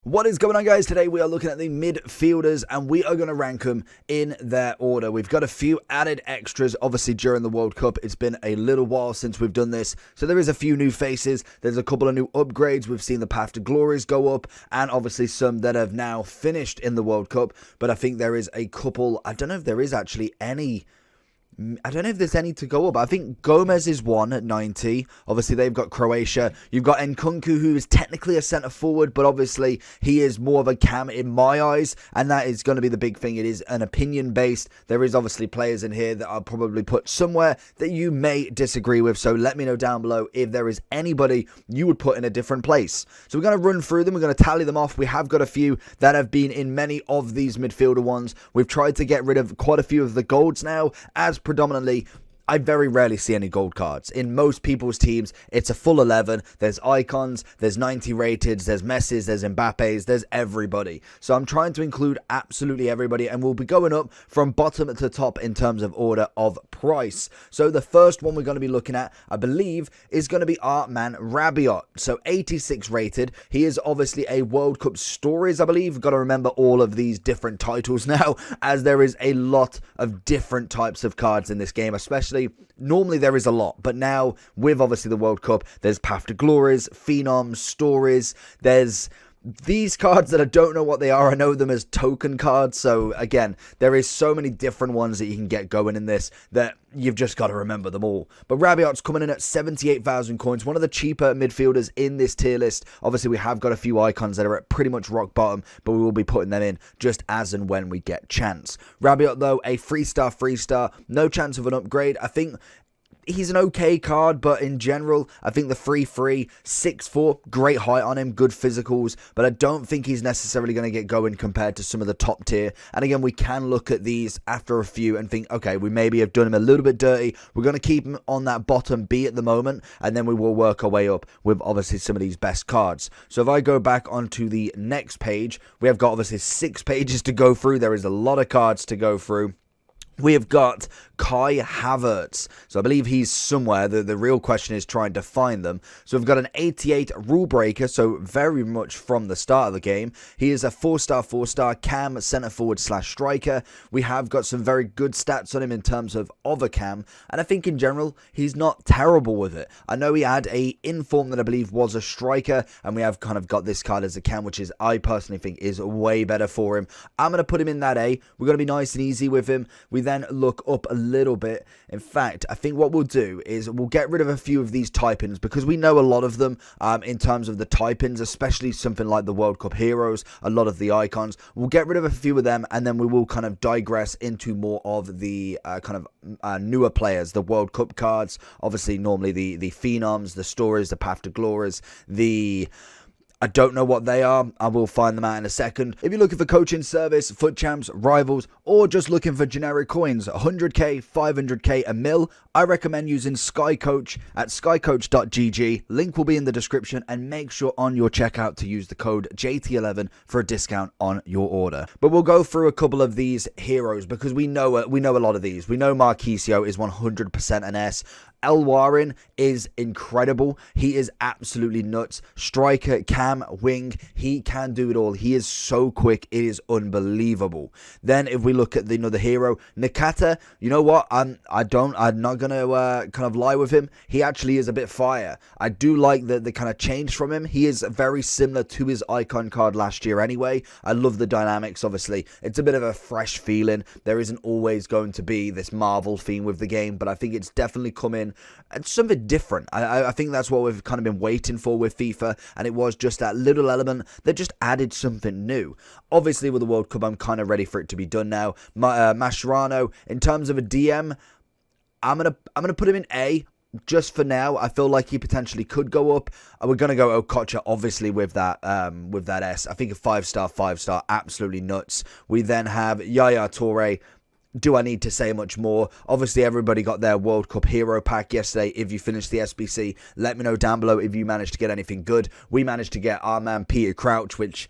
What is going on, guys? Today we are looking at the midfielders and we are going to rank them in their order. We've got a few added extras, obviously, during the World Cup. It's been a little while since we've done this, so there is a few new faces. There's a couple of new upgrades. We've seen the Path to Glories go up, and obviously some that have now finished in the World Cup, but I think there is a couple. I don't know if there is actually any. I don't know if there's any to go up. I think Gomez is one at 90. Obviously, they've got Croatia. You've got Nkunku, who is technically a centre-forward, but obviously he is more of a cam in my eyes, and that is going to be the big thing. It is an opinion-based. There is obviously players in here that I'll probably put somewhere that you may disagree with, so let me know down below if there is anybody you would put in a different place. So we're going to run through them. We're going to tally them off. We have got a few that have been in many of these midfielder ones. We've tried to get rid of quite a few of the golds now, as predominantly I very rarely see any gold cards. In most people's teams, it's a full 11. There's icons, there's 90 rated, there's Messi's, there's Mbappe's, there's everybody. So I'm trying to include absolutely everybody, and we'll be going up from bottom to top in terms of order of price. So the first one we're going to be looking at, I believe, is going to be our man Rabiot. So 86 rated. He is obviously a World Cup Stories, I believe. We've got to remember all of these different titles now, as there is a lot of different types of cards in this game, especially. Normally there is a lot, but now with obviously the World Cup, there's Path to Glories, Phenoms, Stories, there's these cards that I don't know what they are. I know them as token cards, so again, there is so many different ones that you can get going in this that you've just got to remember them all. But Rabiot's coming in at 78,000 coins, one of the cheaper midfielders in this tier list. Obviously, we have got a few icons that are at pretty much rock bottom, but we will be putting them in just as and when we get chance. Rabiot, though, a 3-star, no chance of an upgrade. I think he's an okay card, but in general, I think the 3-3, 6'4", great height on him, good physicals, but I don't think he's necessarily going to get going compared to some of the top tier. And again, we can look at these after a few and think, okay, we maybe have done him a little bit dirty. We're going to keep him on that bottom B at the moment, and then we will work our way up with obviously some of these best cards. So if I go back onto the next page, we have got obviously 6 pages to go through. There is a lot of cards to go through. We have got Kai Havertz. So I believe he's somewhere. The real question is trying to find them. So we've got an 88 rule breaker. So very much from the start of the game. He is a 4-star cam, centre forward / striker. We have got some very good stats on him in terms of a cam. And I think in general, he's not terrible with it. I know he had a inform that I believe was a striker. And we have kind of got this card as a cam, which is I personally think is way better for him. I'm going to put him in that A. We're going to be nice and easy with him. We then look up a little bit. In fact, I think what we'll do is we'll get rid of a few of these type-ins because we know a lot of them in terms of the type-ins, especially something like the World Cup heroes, a lot of the icons. We'll get rid of a few of them, and then we will kind of digress into more of the kind of newer players, the World Cup cards, obviously normally the Phenoms, the Stories, the Path to Glories, I don't know what they are. I will find them out in a second. If you're looking for coaching service, foot champs, rivals, or just looking for generic coins, 100k, 500k, a mil, I recommend using SkyCoach at skycoach.gg. Link will be in the description, and make sure on your checkout to use the code JT11 for a discount on your order. But we'll go through a couple of these heroes because we know a lot of these. We know Marquisio is 100% an S. El Warin is incredible. He is absolutely nuts. Striker, cam, wing, he can do it all. He is so quick. It is unbelievable. Then if we look at another hero, Nakata, you know what? I'm not going to kind of lie with him. He actually is a bit fire. I do like the kind of change from him. He is very similar to his icon card last year anyway. I love the dynamics, obviously. It's a bit of a fresh feeling. There isn't always going to be this Marvel theme with the game, but I think it's definitely come in. It's something different. I think that's what we've kind of been waiting for with FIFA, and it was just that little element that just added something new. Obviously, with the World Cup, I'm kind of ready for it to be done now. Mascherano, in terms of a DM, I'm gonna put him in A. Just for now, I feel like he potentially could go up. We're going to go Okocha, obviously, with that S. I think a 5-star, absolutely nuts. We then have Yaya Toure. Do I need to say much more? Obviously, everybody got their World Cup Hero Pack yesterday. If you finished the SBC, let me know down below if you managed to get anything good. We managed to get our man Peter Crouch, which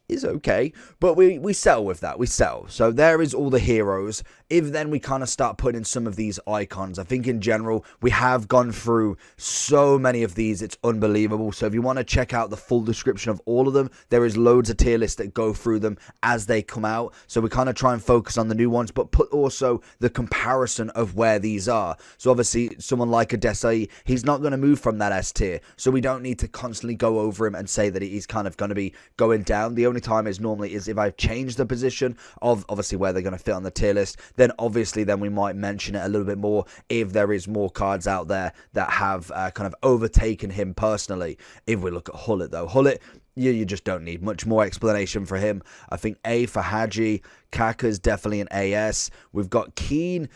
is okay, but we sell with that. We sell. So there is all the heroes. if then we kind of start putting in some of these icons, I think in general, we have gone through so many of these, it's unbelievable. So if you want to check out the full description of all of them, there is loads of tier lists that go through them as they come out. So we kind of try and focus on the new ones, but put also the comparison of where these are. So obviously someone like a Desai, he's not going to move from that S tier. So we don't need to constantly go over him and say that he's kind of going to be going down. The only time is normally is if I've changed the position of obviously where they're going to fit on the tier list, then obviously then we might mention it a little bit more if there is more cards out there that have kind of overtaken him personally. If we look at Hullet though, Hullet, you just don't need much more explanation for him. I think A for Hadji, Kaka's definitely an AS. We've got Keane.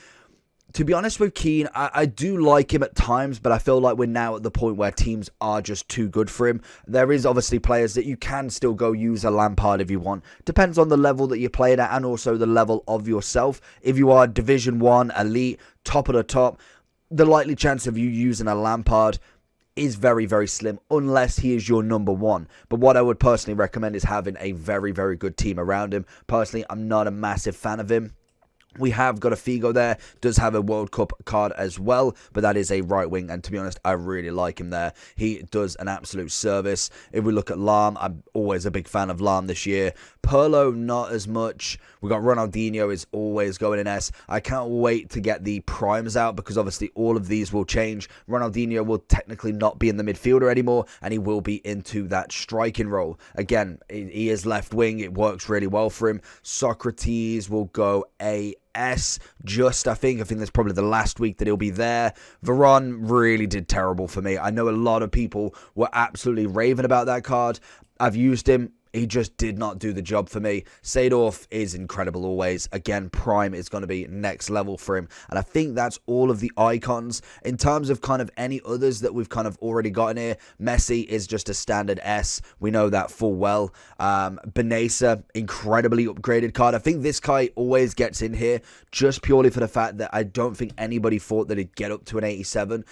To be honest with Keane, I do like him at times, but I feel like we're now at the point where teams are just too good for him. There is obviously players that you can still go use a Lampard if you want. Depends on the level that you're playing at and also the level of yourself. If you are Division 1, elite, top of the top, the likely chance of you using a Lampard is very, very slim unless he is your number one. But what I would personally recommend is having a very, very good team around him. Personally, I'm not a massive fan of him. We have got a Figo there, does have a World Cup card as well, but that is a right wing, and to be honest, I really like him there. He does an absolute service. If we look at Lahm, I'm always a big fan of Lahm this year. Pirlo, not as much. We got Ronaldinho is always going in S. I can't wait to get the primes out because obviously all of these will change. Ronaldinho will technically not be in the midfielder anymore, and he will be into that striking role. Again, he is left wing. It works really well for him. Socrates will go AS, I think that's probably the last week that he'll be there. Varane really did terrible for me. I know a lot of people were absolutely raving about that card. I've used him. He just did not do the job for me. Seedorf is incredible always. Again, Prime is going to be next level for him. And I think that's all of the icons. In terms of kind of any others that we've kind of already got in here, Messi is just a standard S. We know that full well. Benesa, incredibly upgraded card. I think this guy always gets in here just purely for the fact that I don't think anybody thought that he'd get up to an 87.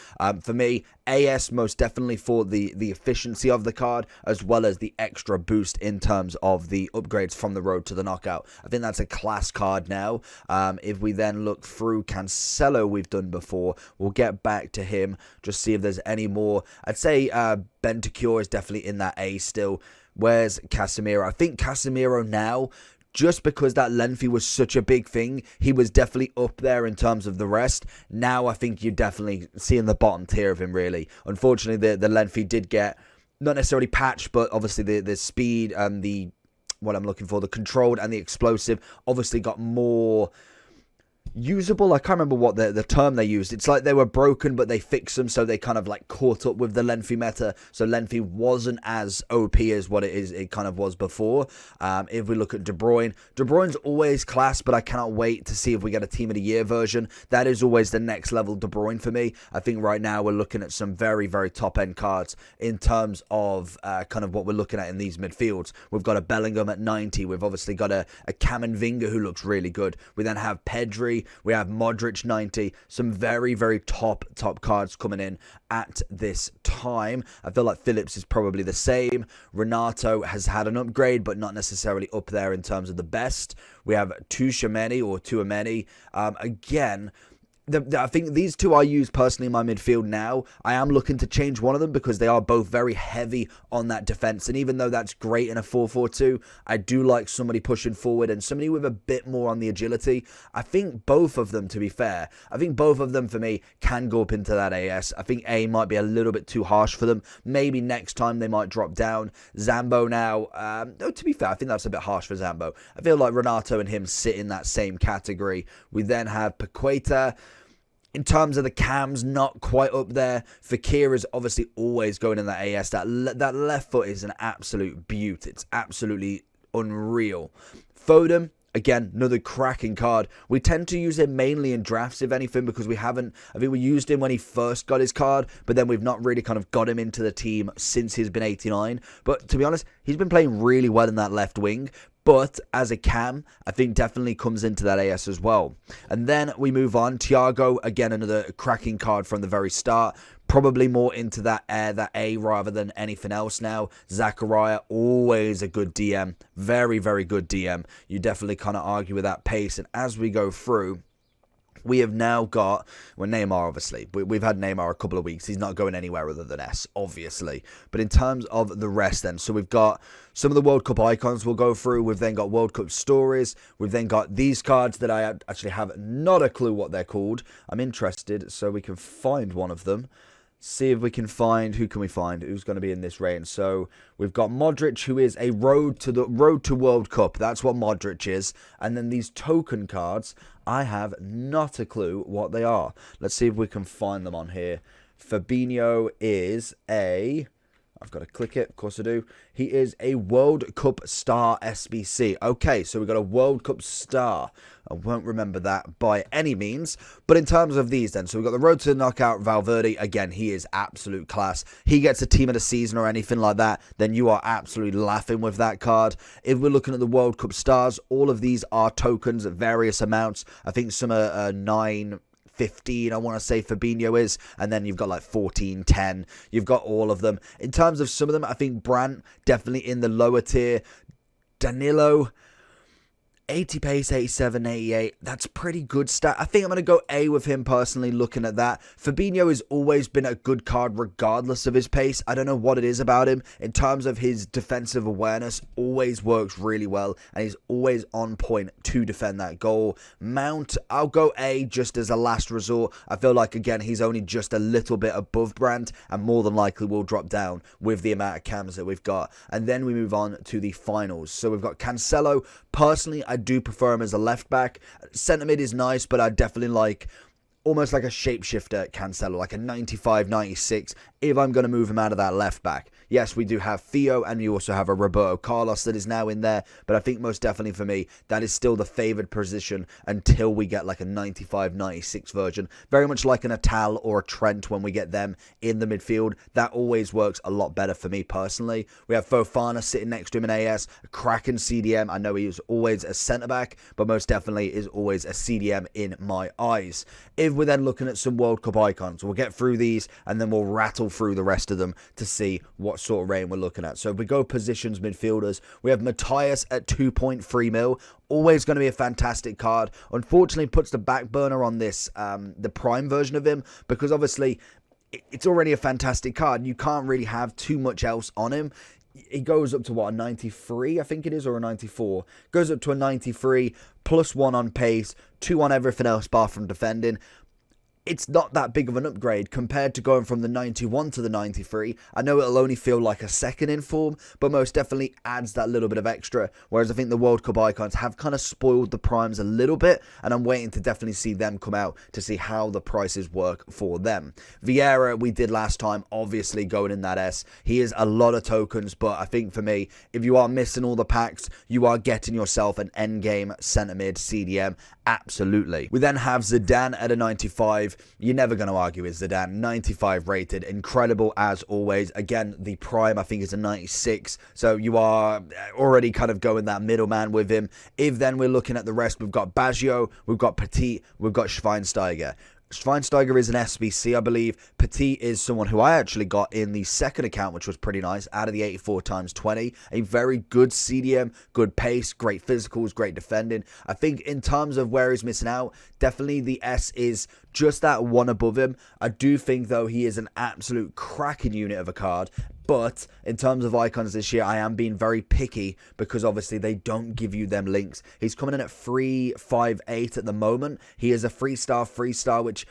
For me, AS most definitely for the efficiency of the card as well as the extra boost in terms of the upgrades from the road to the knockout. I think that's a class card now. If we then look through Cancelo we've done before, we'll get back to him, just see if there's any more. I'd say Bentancur is definitely in that A still. Where's Casemiro? I think Casemiro now, just because that Lenfi was such a big thing, he was definitely up there in terms of the rest. Now I think you're definitely seeing the bottom tier of him, really. Unfortunately, the Lenfi did get, not necessarily patched, but obviously the speed and the, what I'm looking for, the controlled and the explosive, obviously got more usable. I can't remember what the term they used. It's like they were broken, but they fixed them, so they kind of like caught up with the Lenfi meta. So Lenfi wasn't as OP as what it kind of was before. If we look at De Bruyne's always class, but I cannot wait to see if we get a Team of the Year version. That is always the next level De Bruyne for me. I think right now we're looking at some very, very top end cards in terms of kind of what we're looking at in these midfields. We've got a Bellingham at 90. We've obviously got a Camavinga who looks really good. We then have Pedri. We have Modric 90. Some very, very top cards coming in at this time. I feel like Phillips is probably the same. Renato has had an upgrade, but not necessarily up there in terms of the best. We have Tuameni. Again, I think these two I use personally in my midfield now. I am looking to change one of them because they are both very heavy on that defense. And even though that's great in a 4-4-2, I do like somebody pushing forward and somebody with a bit more on the agility. I think both of them, to be fair, I think both of them for me can go up into that AS. I think A might be a little bit too harsh for them. Maybe next time they might drop down. Zambo now, no, to be fair, I think that's a bit harsh for Zambo. I feel like Renato and him sit in that same category. We then have Paqueta. In terms of the cams, not quite up there. Fekir is obviously always going in that AS. That left foot is an absolute beaut. It's absolutely unreal. Foden, again, another cracking card. We tend to use him mainly in drafts, if anything, because I think we used him when he first got his card, but then we've not really kind of got him into the team since he's been 89. But to be honest, he's been playing really well in that left wing. But as a cam, I think definitely comes into that AS as well. And then we move on. Thiago, again, another cracking card from the very start. Probably more into that A rather than anything else now. Zachariah, always a good DM. Very, very good DM. You definitely kind of argue with that pace. And as we go through, we have now got, well, Neymar, obviously. We've had Neymar a couple of weeks. He's not going anywhere other than S, obviously. But in terms of the rest then, so we've got some of the World Cup icons we'll go through. We've then got World Cup stories. We've then got these cards that I actually have not a clue what they're called. I'm interested, so we can find one of them. See if we can find, who can we find, who's going to be in this range. So we've got Modric, who is a road to World Cup. That's what Modric is. And then these token cards, I have not a clue what they are. Let's see if we can find them on here. Fabinho is a, I've got to click it, of course I do. He is a World Cup star SBC. Okay, so we've got a World Cup star. I won't remember that by any means. But in terms of these then, so we've got the road to the knockout Valverde. Again, he is absolute class. He gets a team of the season or anything like that, then you are absolutely laughing with that card. If we're looking at the World Cup stars, all of these are tokens at various amounts. I think some are 9... 15, I want to say Fabinho is, and then you've got like 14, 10, you've got all of them. In terms of some of them, I think Brandt, definitely in the lower tier. Danilo, 80 pace, 87, 88. That's pretty good stat. I think I'm going to go A with him personally looking at that. Fabinho has always been a good card regardless of his pace. I don't know what it is about him. In terms of his defensive awareness, always works really well. And he's always on point to defend that goal. Mount, I'll go A just as a last resort. I feel like, again, he's only just a little bit above Brandt. And more than likely will drop down with the amount of cams that we've got. And then we move on to the finals. So we've got Cancelo. Personally, I do prefer him as a left back. Centre mid is nice, but I definitely like almost like a shapeshifter Cancelo, like a 95, 96, if I'm going to move him out of that left back. Yes, we do have Theo, and you also have a Roberto Carlos that is now in there, but I think most definitely for me, that is still the favoured position until we get like a 95, 96 version. Very much like an Atal or a Trent when we get them in the midfield. That always works a lot better for me personally. We have Fofana sitting next to him in AS, a cracking CDM. I know he is always a centre-back, but most definitely is always a CDM in my eyes. If we're then looking at some World Cup icons, we'll get through these and then we'll rattle through the rest of them to see what sort of range we're looking at. So if we go positions, midfielders, we have Matthias at 2.3 mil. Always going to be a fantastic card. Unfortunately, puts the back burner on this, the prime version of him, because obviously it's already a fantastic card. You can't really have too much else on him. He goes up to what, a 93, I think it is, or a 94. Goes up to a 93, +1 on pace, 2 on everything else bar from defending. It's not that big of an upgrade compared to going from the 91 to the 93. I know it'll only feel like a second in form, but most definitely adds that little bit of extra. Whereas I think the World Cup icons have kind of spoiled the primes a little bit, and I'm waiting to definitely see them come out to see how the prices work for them. Vieira, we did last time, obviously going in that S. He is a lot of tokens, but I think for me, if you are missing all the packs, you are getting yourself an endgame centre mid CDM. Absolutely. We then have Zidane at a 95. You're never going to argue with Zidane. 95 rated. Incredible as always. Again, the prime I think is a 96. So you are already kind of going that middleman with him. If then we're looking at the rest, we've got Baggio, we've got Petit, we've got Schweinsteiger. Schweinsteiger is an SBC, I believe. Petit is someone who I actually got in the second account, which was pretty nice, out of the 84 times 20. A very good CDM, good pace, great physicals, great defending. I think in terms of where he's missing out, definitely the S is just that one above him. I do think, though, he is an absolute cracking unit of a card. But in terms of icons this year, I am being very picky because obviously they don't give you them links. He's coming in at 358 at the moment. He is a 3-star, which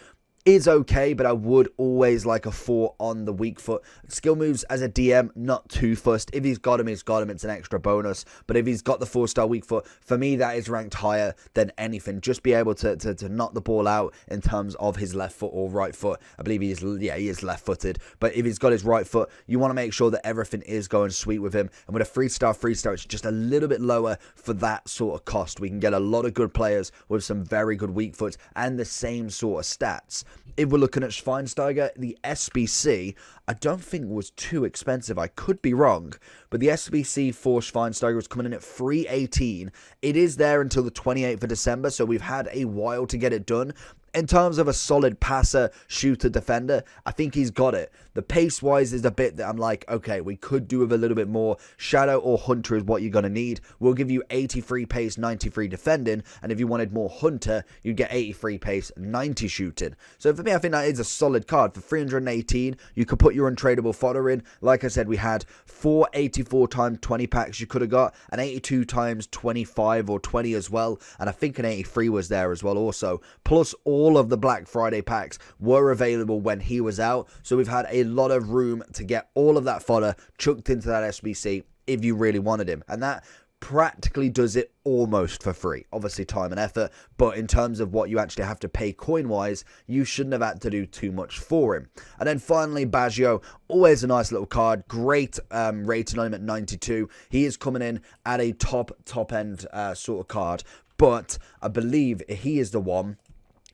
is okay, but I would always like a 4 on the weak foot. Skill moves as a DM, not too fussed. If he's got him, he's got him. It's an extra bonus. But if he's got the 4-star weak foot, for me, that is ranked higher than anything. Just be able to knock the ball out in terms of his left foot or right foot. I believe he is left-footed. But if he's got his right foot, you want to make sure that everything is going sweet with him. And with a 3-star, it's just a little bit lower for that sort of cost. We can get a lot of good players with some very good weak foots and the same sort of stats. If we're looking at Schweinsteiger, the SBC, I don't think was too expensive. I could be wrong, but the SBC for Schweinsteiger was coming in at 318. It is there until the 28th of December, so we've had a while to get it done. in terms of a solid passer, shooter, defender, I think he's got it. The pace-wise is the bit that I'm like, okay, we could do with a little bit more. Shadow or Hunter is what you're going to need. We'll give you 83 pace, 93 defending, and if you wanted more Hunter, you'd get 83 pace, 90 shooting. So for me, I think that is a solid card. For 318, you could put your untradeable fodder in. Like I said, we had 4 84 times 20 packs you could have got, an 82 times 25 or 20 as well, and I think an 83 was there as well also. Plus, all of the Black Friday packs were available when he was out, so we've had a lot of room to get all of that fodder chucked into that SBC if you really wanted him, and that practically does it almost for free. Obviously time and effort, but in terms of what you actually have to pay coin wise, you shouldn't have had to do too much for him. And then finally, Baggio, always a nice little card, great rating on him at 92. He is coming in at a top end sort of card, but I believe he is the one.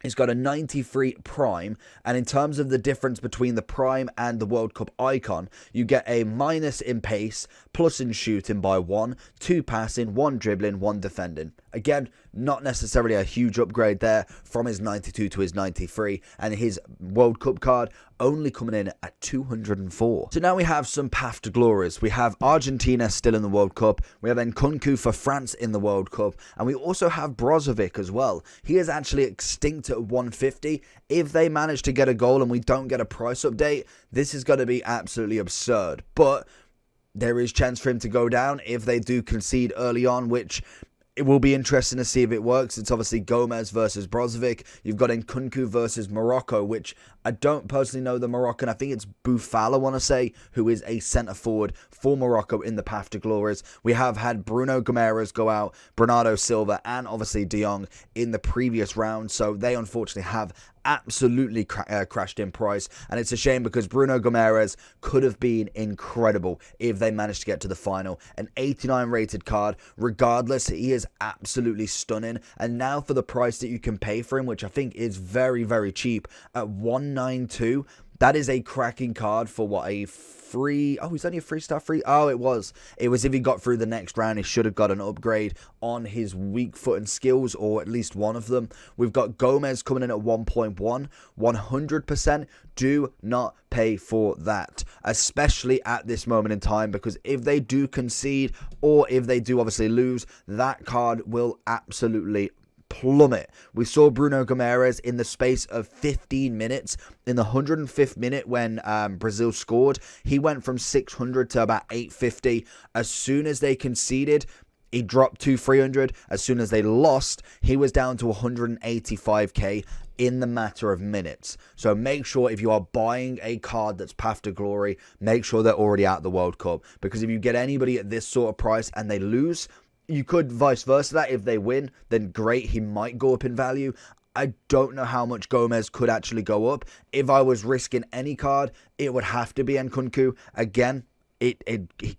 He's got a 93 prime, and in terms of the difference between the prime and the World Cup icon, you get a minus in pace, plus in shooting by 1, 2 passing, 1 dribbling, 1 defending. Again, not necessarily a huge upgrade there from his 92 to his 93, and his World Cup card only coming in at 204. So now we have some path to glories. We have Argentina still in the World Cup. We have Nkunku for France in the World Cup, and we also have Brozovic as well. He is actually extinct at 150. If they manage to get a goal and we don't get a price update, this is going to be absolutely absurd. But there is chance for him to go down if they do concede early on, which it will be interesting to see if it works. It's obviously Gomez versus Brozovic. You've got Nkunku versus Morocco, which I don't personally know the Moroccan. I think it's Boufal, I want to say, who is a centre forward for Morocco in the path to glories. We have had Bruno Gomes go out, Bernardo Silva, and obviously De Jong in the previous round. So they unfortunately have absolutely crashed in price, and it's a shame because Bruno Gomes could have been incredible if they managed to get to the final. An 89 rated card, regardless, he is absolutely stunning, and now for the price that you can pay for him, which I think is very, very cheap at 192, that is a cracking card for what, a free... Oh, he's only a 3-star free? Oh, it was if he got through the next round, he should have got an upgrade on his weak foot and skills, or at least one of them. We've got Gomez coming in at 1.1. 100% do not pay for that, especially at this moment in time, because if they do concede, or if they do obviously lose, that card will absolutely plummet. We saw Bruno Gomes in the space of 15 minutes. In the 105th minute when Brazil scored, he went from 600 to about 850. As soon as they conceded, he dropped to 300. As soon as they lost, he was down to 185k in the matter of minutes. So make sure if you are buying a card that's path to glory, make sure they're already out of the World Cup, because if you get anybody at this sort of price and they lose, you could vice versa that. If they win, then great, he might go up in value. I don't know how much Gomez could actually go up. If I was risking any card, it would have to be Nkunku. Again, he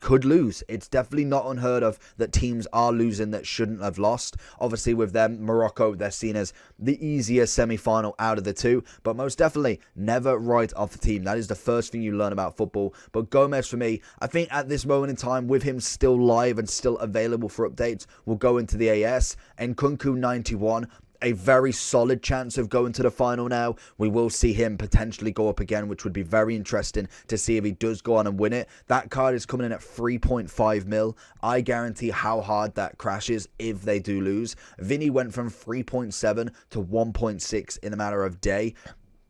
could lose. It's definitely not unheard of that teams are losing that shouldn't have lost. Obviously with them, Morocco, they're seen as the easier semi-final out of the two, but most definitely never write off the team. That is the first thing you learn about football. But Gomez, for me, I think at this moment in time, with him still live and still available for updates, we'll go into the AS. Nkunku 91, a very solid chance of going to the final now. We will see him potentially go up again, which would be very interesting to see if he does go on and win it. That card is coming in at 3.5 mil. I guarantee how hard that crashes if they do lose. Vinny went from 3.7 to 1.6 in a matter of day.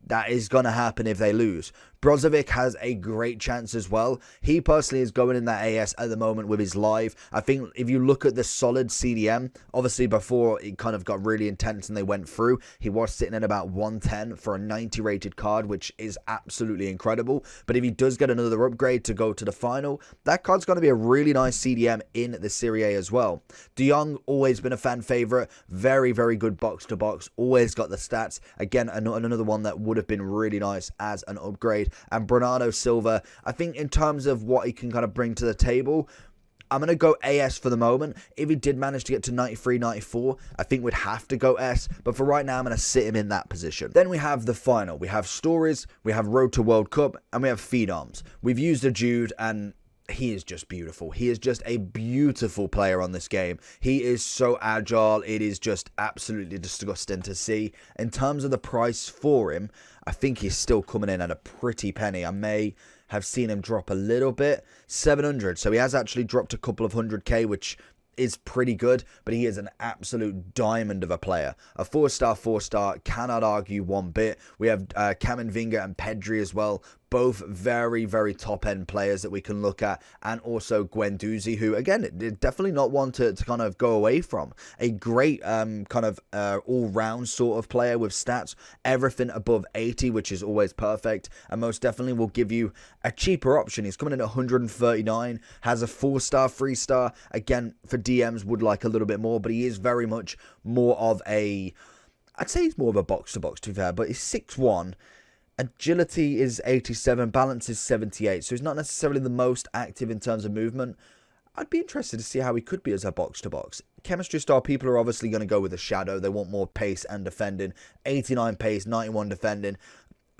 That is going to happen if they lose. Brozovic has a great chance as well. He personally is going in that AS at the moment with his live. I think if you look at the solid CDM, obviously before it kind of got really intense and they went through, he was sitting at about 110 for a 90 rated card, which is absolutely incredible. But if he does get another upgrade to go to the final, that card's going to be a really nice CDM in the Serie A as well. De Jong, always been a fan favorite. Very, very good box to box. Always got the stats. Again, another one that would have been really nice as an upgrade. And Bernardo Silva, I think in terms of what he can kind of bring to the table, I'm going to go AS for the moment. If he did manage to get to 93, 94, I think we'd have to go S. But for right now, I'm going to sit him in that position. Then we have the final. We have Stories, we have Road to World Cup, and we have Feed Arms. We've used a Jude, and he is just beautiful. He is just a beautiful player on this game. He is so agile. It is just absolutely disgusting to see. In terms of the price for him, I think he's still coming in at a pretty penny. I may have seen him drop a little bit. 700. So he has actually dropped a couple of 100k, which is pretty good, but he is an absolute diamond of a player. A 4-star, cannot argue one bit. We have Camavinga and Pedri as well. Both very, very top-end players that we can look at. And also Guendouzi, who, again, definitely not one to kind of go away from. A great kind of all-round sort of player with stats. Everything above 80, which is always perfect. And most definitely will give you a cheaper option. He's coming in at 139. Has a 4-star, 3-star. Again, for DMs, would like a little bit more. But he is very much more of a... I'd say he's more of a box-to-box, to be fair. But he's 6'1". Agility is 87, balance is 78, so he's not necessarily the most active in terms of movement. I'd be interested to see how he could be as a box-to-box. Chemistry star people are obviously going to go with a shadow. They want more pace and defending. 89 pace, 91 defending.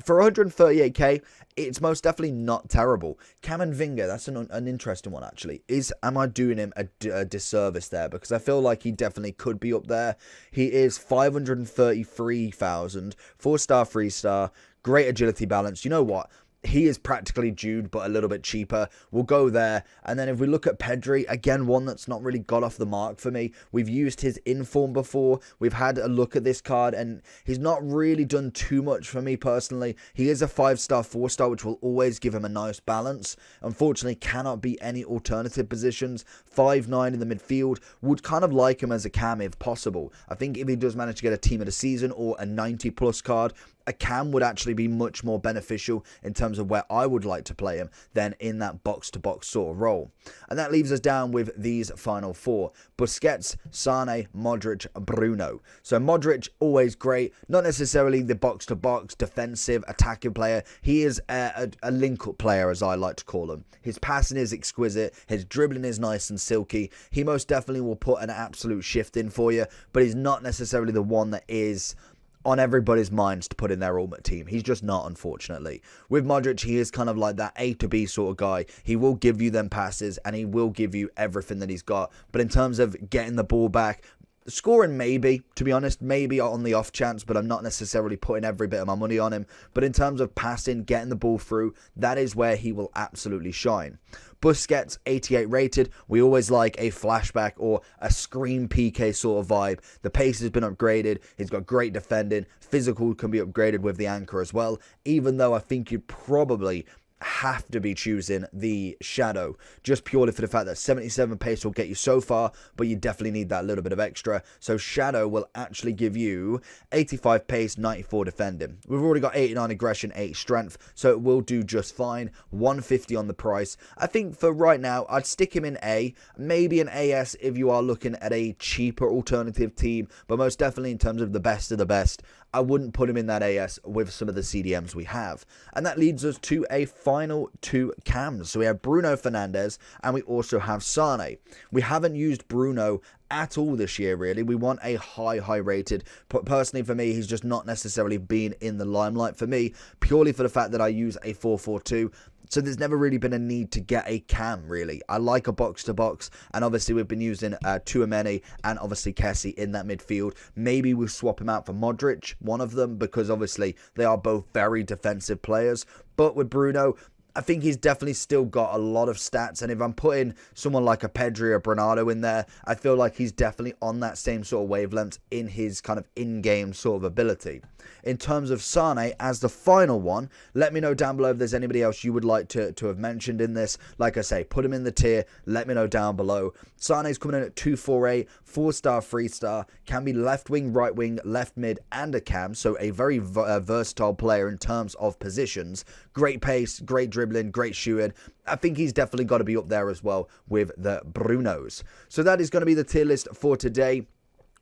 For 138k, it's most definitely not terrible. Camavinga, that's an interesting one, actually. Am I doing him a disservice there? Because I feel like he definitely could be up there. He is 533,000, 4-star, 3-star, great agility balance. You know what? He is practically Jude, but a little bit cheaper. We'll go there. And then if we look at Pedri, again, one that's not really got off the mark for me. We've used his inform before. We've had a look at this card, and he's not really done too much for me personally. He is a 5-star, 4-star, which will always give him a nice balance. Unfortunately, cannot be any alternative positions. 5'9" in the midfield. Would kind of like him as a cam if possible. I think if he does manage to get a team of the season or a 90+ card, a cam would actually be much more beneficial in terms of where I would like to play him than in that box-to-box sort of role. And that leaves us down with these final four. Busquets, Sane, Modric, Bruno. So Modric, always great. Not necessarily the box-to-box, defensive, attacking player. He is a link-up player, as I like to call him. His passing is exquisite. His dribbling is nice and silky. He most definitely will put an absolute shift in for you, but he's not necessarily the one that is on everybody's minds to put in their ultimate team. He's just not, unfortunately. With Modric, he is kind of like that A to B sort of guy. He will give you them passes and he will give you everything that he's got. But in terms of getting the ball back, scoring maybe, to be honest, maybe on the off chance, but I'm not necessarily putting every bit of my money on him. But in terms of passing, getting the ball through, that is where he will absolutely shine. Busquets, 88 rated. We always like a flashback or a scream PK sort of vibe. The pace has been upgraded. He's got great defending. Physical can be upgraded with the anchor as well. Even though I think you'd probably have to be choosing the shadow just purely for the fact that 77 pace will get you so far, but you definitely need that little bit of extra. So shadow will actually give you 85 pace, 94 defending. We've already got 89 aggression, 8 strength, so it will do just fine. 150 on the price. I think for right now I'd stick him in A, maybe an AS if you are looking at a cheaper alternative team, but most definitely in terms of the best of the best, I wouldn't put him in that AS with some of the CDMs we have. And that leads us to a final two cams. So we have Bruno Fernandes and we also have Sane. We haven't used Bruno at all this year, really. We want a high rated. But personally, for me, he's just not necessarily been in the limelight for me, purely for the fact that I use a 4-4-2. So there's never really been a need to get a cam, really. I like a box-to-box, and obviously we've been using Tchouaméni and obviously Kessie in that midfield. Maybe we'll swap him out for Modric, one of them, because obviously they are both very defensive players. But with Bruno, I think he's definitely still got a lot of stats, and if I'm putting someone like a Pedri or Bernardo in there, I feel like he's definitely on that same sort of wavelength in his kind of in-game sort of ability. In terms of Sane as the final one, let me know down below if there's anybody else you would like to have mentioned in this. Like I say, put him in the tier, let me know down below. Sane's coming in at 248, 4-star, 3-star, can be left wing, right wing, left mid, and a cam, so a very versatile player in terms of positions. Great pace, great dribbling, great shooting. I think he's definitely got to be up there as well with the Brunos. So that is going to be the tier list for today.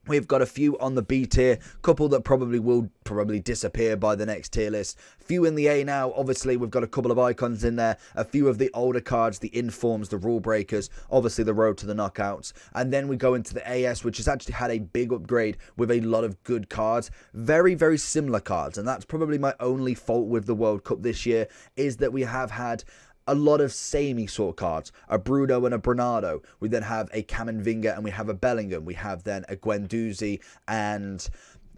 We've got a few on the B tier, couple that will disappear by the next tier list. Few in the A now. Obviously, we've got a couple of icons in there, a few of the older cards, the informs, the rule breakers, obviously the road to the knockouts. And then we go into the AS, which has actually had a big upgrade with a lot of good cards. Very, very similar cards. And that's probably my only fault with the World Cup this year, is that we have had a lot of samey sort of cards, a Bruno and a Bernardo. We then have a Camavinga and we have a Bellingham. We have then a Guendouzi and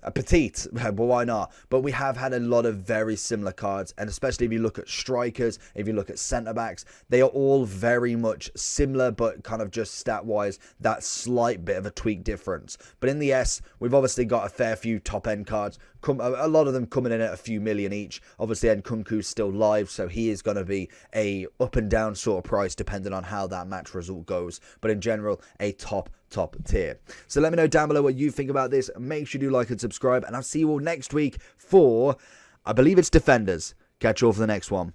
a Petite, but why not? But we have had a lot of very similar cards, and especially if you look at strikers, if you look at centre-backs, they are all very much similar, but kind of just stat-wise, that slight bit of a tweak difference. But in the S, we've obviously got a fair few top-end cards, a lot of them coming in at a few million each. Obviously, Nkunku's still live, so he is going to be a up-and-down sort of price, depending on how that match result goes. But in general, a top tier. So let me know down below what you think about this. Make sure you do like and subscribe, and I'll see you all next week for, I believe it's Defenders. Catch you all for the next one.